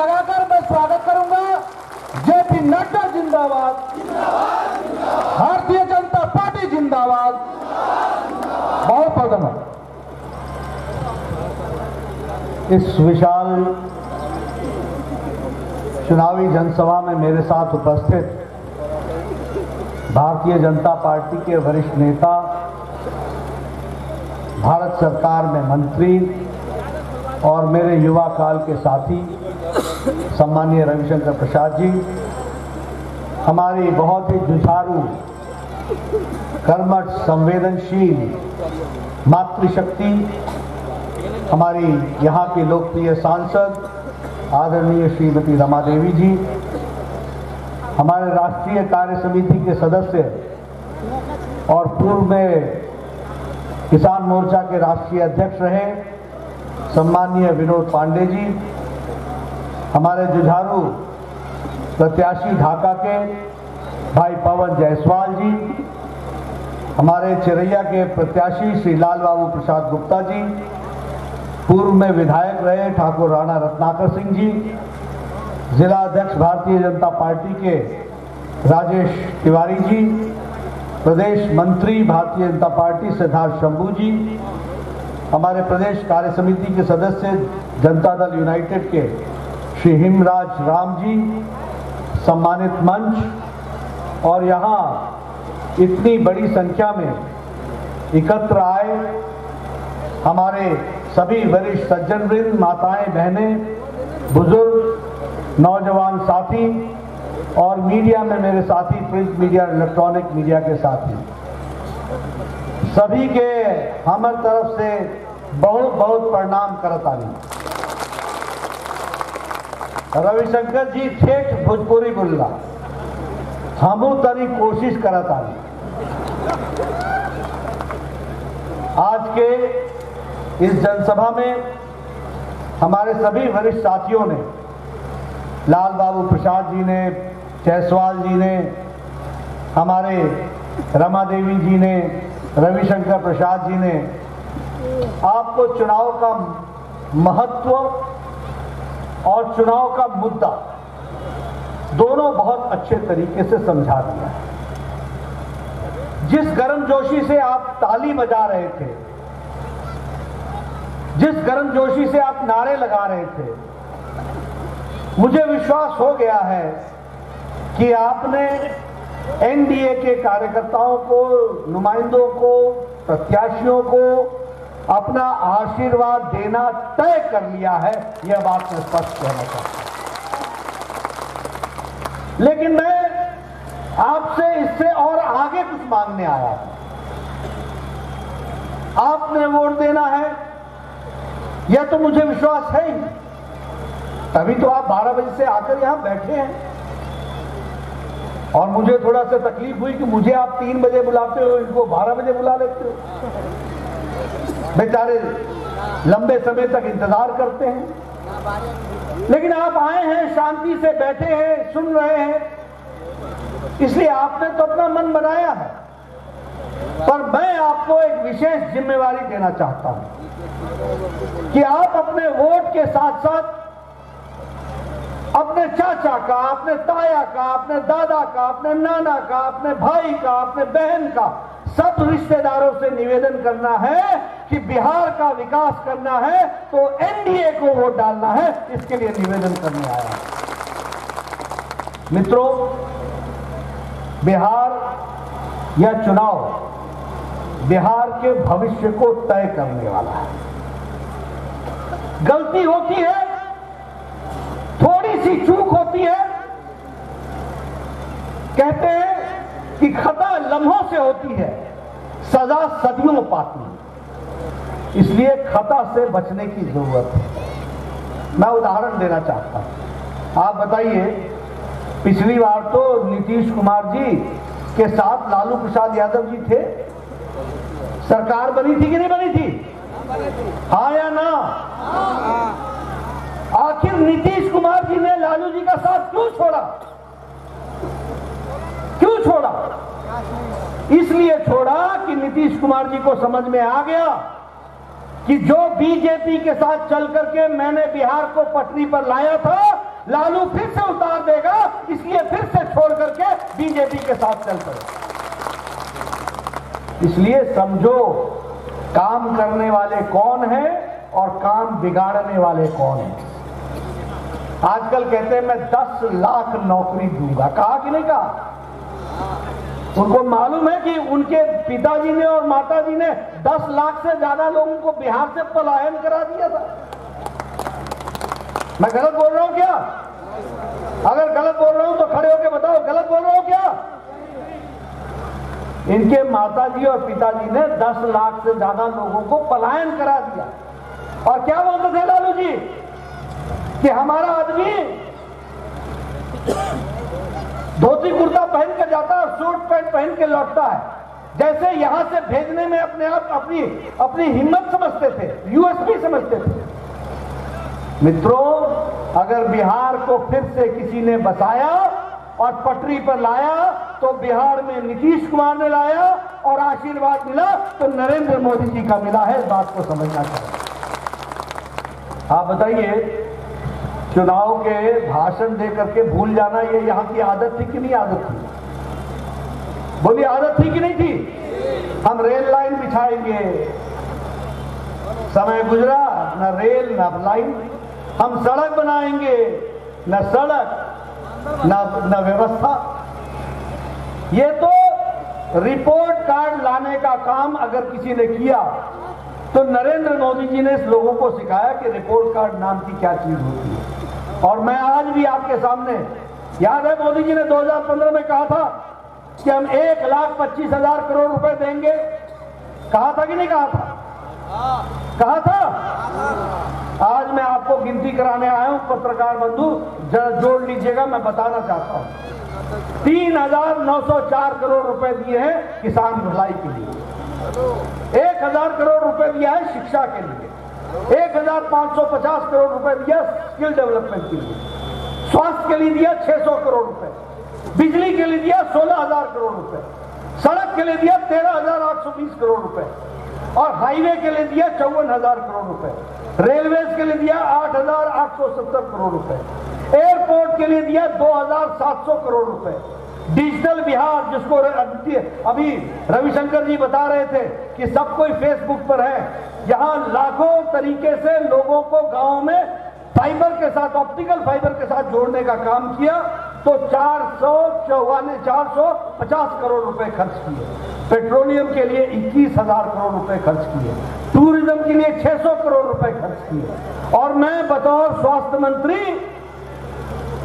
लगाकर मैं स्वागत करूंगा। जेपी नड्डा जिंदाबाद, भारतीय जनता पार्टी जिंदाबाद। बहुत बहुत धन्यवाद। इस विशाल चुनावी जनसभा में मेरे साथ उपस्थित भारतीय जनता पार्टी के वरिष्ठ नेता, भारत सरकार में मंत्री और मेरे युवा काल के साथी सम्मानीय रविशंकर प्रसाद जी, हमारी बहुत ही जुझारू, कर्मठ, संवेदनशील मातृशक्ति, हमारी यहाँ की लोकप्रिय सांसद आदरणीय श्रीमती रमा देवी जी, हमारे राष्ट्रीय कार्य समिति के सदस्य और पूर्व में किसान मोर्चा के राष्ट्रीय अध्यक्ष रहे सम्मानीय विनोद पांडे जी, हमारे जुझारू प्रत्याशी ढाका के भाई पवन जायसवाल जी, हमारे चिरैया के प्रत्याशी श्री लाल बाबू प्रसाद गुप्ता जी, पूर्व में विधायक रहे ठाकुर राणा रत्नाकर सिंह जी, जिला अध्यक्ष भारतीय जनता पार्टी के राजेश तिवारी जी, प्रदेश मंत्री भारतीय जनता पार्टी सिद्धार्थ शंभू जी, हमारे प्रदेश कार्य समिति के सदस्य जनता दल यूनाइटेड के श्री हिमराज राम जी, सम्मानित मंच और यहाँ इतनी बड़ी संख्या में एकत्र आए हमारे सभी वरिष्ठ सज्जनवृंद, माताएं, बहनें, बुजुर्ग, नौजवान साथी और मीडिया में मेरे साथी, प्रिंट मीडिया, इलेक्ट्रॉनिक मीडिया के साथी, सभी के हमारी तरफ से बहुत बहुत प्रणाम करतानी। रविशंकर जी ठेठ भोजपुरी बोलला, हमू तनी कोशिश करतानी। आज के इस जनसभा में हमारे सभी वरिष्ठ साथियों ने, लाल बाबू प्रसाद जी ने, जायसवाल जी ने, हमारे रमा देवी जी ने, रविशंकर प्रसाद जी ने आपको चुनाव का महत्व और चुनाव का मुद्दा दोनों बहुत अच्छे तरीके से समझा दिया। जिस गर्मजोशी से आप ताली बजा रहे थे, जिस गर्मजोशी से आप नारे लगा रहे थे, मुझे विश्वास हो गया है कि आपने एनडीए के कार्यकर्ताओं को, नुमाइंदों को, प्रत्याशियों को अपना आशीर्वाद देना तय कर लिया है। यह बात मैं स्पष्ट कहना चाहता हूं। लेकिन मैं आपसे इससे और आगे कुछ मांगने आया हूं। आपने वोट देना है, यह तो मुझे विश्वास है ही, तभी तो आप 12 बजे से आकर यहां बैठे हैं। और मुझे थोड़ा सा तकलीफ हुई कि मुझे आप 3 बजे बुलाते हो, इनको 12 बजे बुला लेते हो। बेचारे लंबे समय तक इंतजार करते हैं, लेकिन आप आए हैं, शांति से बैठे हैं, सुन रहे हैं, इसलिए आपने तो अपना मन बनाया है। पर मैं आपको एक विशेष जिम्मेवारी देना चाहता हूं कि आप अपने वोट के साथ साथ अपने चाचा का, अपने ताया का, अपने दादा का, अपने नाना का, अपने भाई का, अपने बहन का, सब रिश्तेदारों से निवेदन करना है कि बिहार का विकास करना है तो एनडीए को वोट डालना है। इसके लिए निवेदन करने आया हूं। मित्रों, बिहार यह चुनाव बिहार के भविष्य को तय करने वाला है। गलती होती है, थोड़ी सी चूक होती है, कहते हैं कि खता लम्हों से होती है, सजा सदियों पाती है। इसलिए खता से बचने की जरूरत है। मैं उदाहरण देना चाहता हूं। आप बताइए, पिछली बार तो नीतीश कुमार जी के साथ लालू प्रसाद यादव जी थे, सरकार बनी थी कि नहीं बनी थी? हाँ या ना? आखिर नीतीश कुमार जी ने लालू जी का साथ क्यों छोड़ा? क्यों छोड़ा? इसलिए छोड़ा कि नीतीश कुमार जी को समझ में आ गया कि जो बीजेपी के साथ चल करके मैंने बिहार को पटरी पर लाया था, लालू फिर से उतार देगा, इसलिए फिर से छोड़ करके बीजेपी के साथ चल पड़े। इसलिए समझो काम करने वाले कौन है और काम बिगाड़ने वाले कौन है। आजकल कहते हैं मैं 10 लाख नौकरी दूंगा, कहा कि नहीं कहा? उनको मालूम है कि उनके पिताजी ने और माताजी ने 10 लाख से ज्यादा लोगों को बिहार से पलायन करा दिया था। मैं गलत बोल रहा हूं क्या? अगर गलत बोल रहा हूं तो खड़े होकर बताओ, गलत बोल रहा हूं क्या? इनके माताजी और पिताजी ने 10 लाख से ज्यादा लोगों को पलायन करा दिया। और क्या बोलते थे लालू जी कि हमारा आदमी धोती कुर्ता पहन के जाता है, सूट पैंट पहन के लौटता है, जैसे यहां से भेजने में अपने आप अपनी हिम्मत समझते थे, यूएसपी समझते थे। मित्रों, अगर बिहार को फिर से किसी ने बसाया और पटरी पर लाया तो बिहार में नीतीश कुमार ने लाया, और आशीर्वाद मिला तो नरेंद्र मोदी जी का मिला है। इस बात को समझना चाहिए। आप बताइए, चुनाव के भाषण दे करके भूल जाना ये यहां की आदत थी कि नहीं आदत थी? बोलिए, आदत थी कि नहीं थी? हम रेल लाइन बिछाएंगे, समय गुजरा न रेल न लाइन। हम सड़क बनाएंगे, न सड़क न व्यवस्था। ये तो रिपोर्ट कार्ड लाने का काम अगर किसी ने किया तो नरेंद्र मोदी जी ने इस लोगों को सिखाया कि रिपोर्ट कार्ड नाम की क्या चीज होती है। और मैं आज भी आपके सामने, याद है मोदी जी ने 2015 में कहा था कि हम 1,25,000 करोड़ रुपए देंगे, कहा था कि नहीं कहा था? कहा था। आज मैं आपको गिनती कराने आया हूं, पत्रकार बंधु जरा जोड़ लीजिएगा, मैं बताना चाहता हूं। 3,904 करोड़ रुपए दिए हैं किसान भलाई के लिए, 1,000 करोड़ रुपए दिया है शिक्षा के लिए, 1,550 करोड़ रुपए दिया स्किल डेवलपमेंट के लिए, स्वास्थ्य के लिए दिया 600 करोड़ रुपए, बिजली के लिए दिया 16,000 करोड़ रुपए, सड़क के लिए दिया 13,820 करोड़ रुपए, और हाईवे के लिए दिया 54,000 करोड़ रुपए, रेलवेज के लिए दिया 8,870 करोड़ रुपए, एयरपोर्ट के लिए दिया 2,700 करोड़ रुपए, डिजिटल बिहार जिसको अभी रविशंकर जी बता रहे थे कि सब कोई फेसबुक पर है, यहां लाखों तरीके से लोगों को गांव में फाइबर के साथ, ऑप्टिकल फाइबर के साथ जोड़ने का काम किया, तो 450 करोड़ रुपए खर्च किए, पेट्रोलियम के लिए 21,000 करोड़ रुपए खर्च किए, टूरिज्म के लिए 600 करोड़ रुपए खर्च किए, और मैं बतौर स्वास्थ्य मंत्री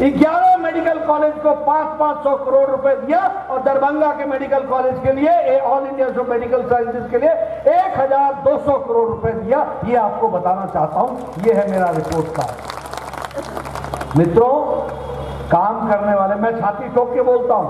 11 मेडिकल कॉलेज को 500 करोड़ रुपए दिया, और दरभंगा के मेडिकल कॉलेज के लिए, ऑल इंडिया जो मेडिकल साइंसेज के लिए 1,200 करोड़ रुपए दिया। ये आपको बताना चाहता हूं, ये है मेरा रिपोर्ट कार्ड। मित्रों, काम करने वाले, मैं छाती ठोक के बोलता हूं,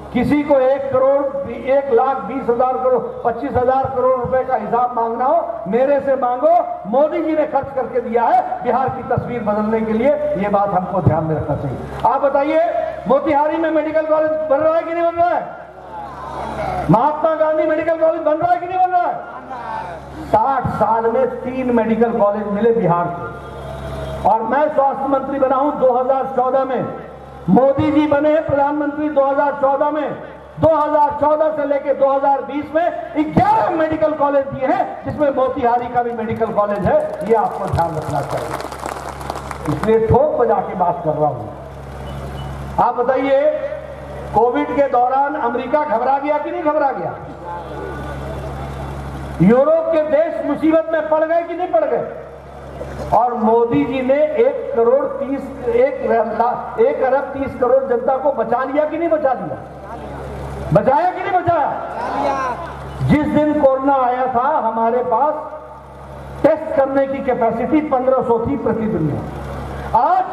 किसी को 1,20,000 करोड़ 25,000 करोड़ रुपए का हिसाब मांगना हो, मेरे से मांगो। मोदी जी ने खर्च करके दिया है बिहार की तस्वीर बदलने के लिए। ये बात हमको ध्यान में रखना चाहिए। आप बताइए, मोतिहारी में मेडिकल कॉलेज बन रहा है कि नहीं बन रहा है? महात्मा गांधी मेडिकल कॉलेज बन रहा है कि नहीं बन रहा है? 60 साल में 3 मेडिकल कॉलेज मिले बिहार को, और मैं स्वास्थ्य मंत्री बना हूं 2014 में। मोदी जी बने हैं प्रधानमंत्री 2014 में। 2014 से लेकर 2020 में 11 मेडिकल कॉलेज दिए हैं, जिसमें मोतिहारी का भी मेडिकल कॉलेज है। ये आपको ध्यान रखना चाहिए, इसलिए ठोक बजा के बात कर रहा हूं। आप बताइए, कोविड के दौरान अमेरिका घबरा गया कि नहीं घबरा गया? यूरोप के देश मुसीबत में पड़ गए कि नहीं पड़ गए? और मोदी जी ने 1 अरब 30 करोड़ जनता को बचा लिया कि नहीं बचा लिया? बचाया कि नहीं बचाया? जिस दिन कोरोना आया था, हमारे पास टेस्ट करने की कैपेसिटी 1500 थी प्रतिदिन में। आज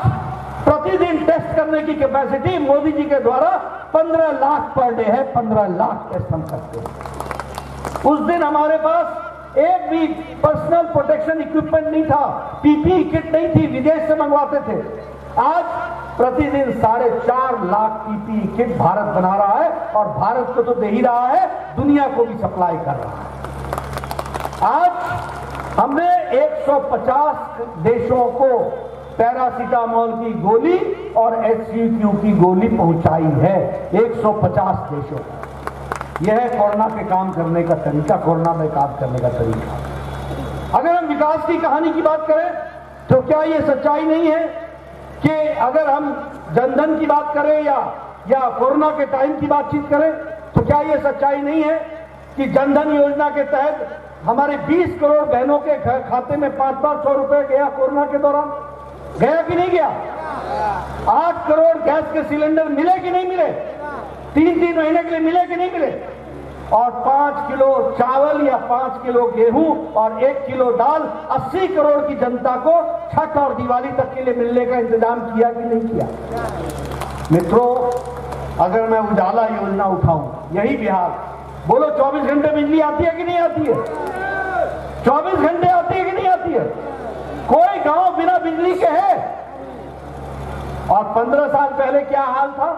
प्रतिदिन टेस्ट करने की कैपेसिटी मोदी जी के द्वारा 15 लाख पर डे है। 15 लाख टेस्ट हम करते हैं। उस दिन हमारे पास एक भी पर्सनल प्रोटेक्शन इक्विपमेंट नहीं था, पीपीई किट नहीं थी, विदेश से मंगवाते थे। आज प्रतिदिन 4.5 लाख पीपीई किट भारत बना रहा है, और भारत को तो दे ही रहा है, दुनिया को भी सप्लाई कर रहा है। आज हमने 150 देशों को पैरासीटामोल की गोली और HCQ की गोली पहुंचाई है 150 देशों को। यह है कोरोना के काम करने का तरीका, कोरोना में काम करने का तरीका। अगर हम विकास की कहानी की बात करें तो क्या यह सच्चाई नहीं है कि अगर हम जनधन की बात करें या कोरोना के टाइम की बातचीत करें तो क्या यह सच्चाई नहीं है कि जनधन योजना के तहत हमारे 20 करोड़ बहनों के खाते में 500 रुपए गया कोरोना के दौरान? गया कि नहीं गया? 8 करोड़ गैस के सिलेंडर मिले कि नहीं मिले? 3-3 महीने के लिए मिले कि नहीं मिले? और 5 किलो चावल या 5 किलो गेहूं और 1 किलो दाल 80 करोड़ की जनता को छठ और दिवाली तक के लिए मिलने का इंतजाम किया कि नहीं किया? मित्रों, अगर मैं उजाला योजना उठाऊं, यही बिहार, बोलो 24 घंटे बिजली आती है कि नहीं आती है? 24 घंटे आती है कि नहीं आती है? कोई गांव बिना बिजली के है? और 15 साल पहले क्या हाल था?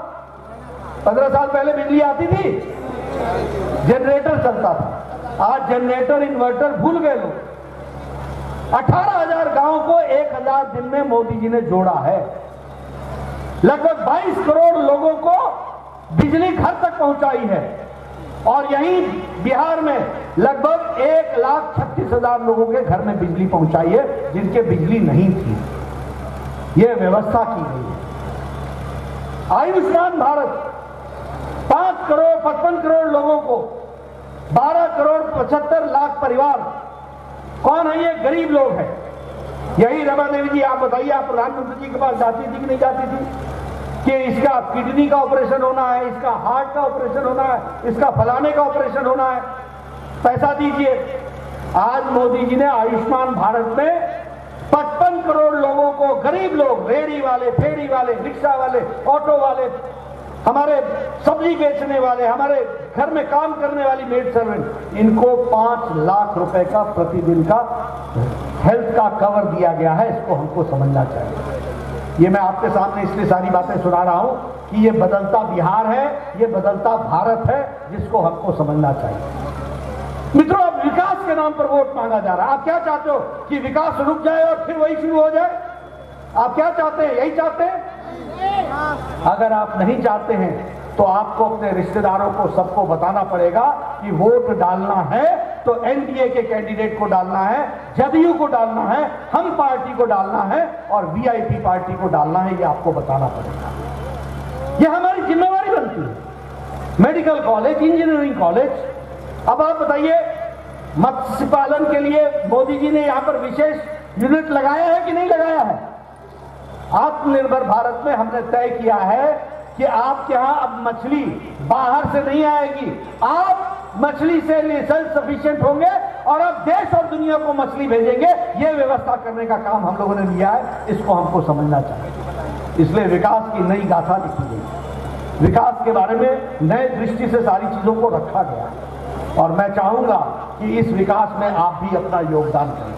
15 साल पहले बिजली आती थी, जनरेटर चलता था। आज जनरेटर इन्वर्टर भूल गए लोग। 18,000 गांव को 1,000 दिन में मोदी जी ने जोड़ा है। लगभग 22 करोड़ लोगों को बिजली घर तक पहुंचाई है। और यहीं बिहार में लगभग 1,36,000 लोगों के घर में बिजली पहुंचाई है जिनके बिजली नहीं थी। यह व्यवस्था की गई है। आयुष्मान भारत 5 करोड़ 55 करोड़ लोगों को 12 करोड़ 75 लाख परिवार, कौन है ये? गरीब लोग हैं। यही रमा देवी जी, आप बताइए, आप प्रधानमंत्री जी के पास जाती थी कि नहीं जाती थी कि इसका किडनी का ऑपरेशन होना है, इसका हार्ट का ऑपरेशन होना है, इसका फलाने का ऑपरेशन होना है, पैसा दीजिए। आज मोदी जी ने आयुष्मान भारत में 55 करोड़ लोगों को, गरीब लोग, रेहड़ी वाले, फेरी वाले, रिक्शा वाले, ऑटो वाले, हमारे सब्जी बेचने वाले, हमारे घर में काम करने वाली मेड सर्वेंट, इनको 5 लाख रुपए का प्रतिदिन का हेल्थ का कवर दिया गया है। इसको हमको समझना चाहिए। ये मैं आपके सामने इसलिए सारी बातें सुना रहा हूं कि ये बदलता बिहार है, ये बदलता भारत है, जिसको हमको समझना चाहिए। मित्रों, अब विकास के नाम पर वोट मांगा जा रहा है। आप क्या चाहते हो कि विकास रुक जाए और फिर वही शुरू हो जाए? आप क्या चाहते हैं? यही चाहते हैं? अगर आप नहीं चाहते हैं तो आपको अपने रिश्तेदारों को, सबको बताना पड़ेगा कि वोट डालना है तो एनडीए के कैंडिडेट को डालना है, जदयू को डालना है, हम पार्टी को डालना है और वीआईपी पार्टी को डालना है। ये आपको बताना पड़ेगा। ये हमारी जिम्मेवारी बनती है। मेडिकल कॉलेज, इंजीनियरिंग कॉलेज, अब आप बताइए, मत्स्य पालन के लिए मोदी जी ने यहां पर विशेष यूनिट लगाया है कि नहीं लगाया है? आत्मनिर्भर भारत में हमने तय किया है कि आपके यहां अब मछली बाहर से नहीं आएगी, आप मछली से सेल्फ सफिशिएंट होंगे और अब देश और दुनिया को मछली भेजेंगे। यह व्यवस्था करने का काम हम लोगों ने लिया है। इसको हमको समझना चाहिए। इसलिए विकास की नई गाथा लिखी गई। विकास के बारे में नए दृष्टि से सारी चीजों को रखा गया और मैं चाहूंगा कि इस विकास में आप भी अपना योगदान करें।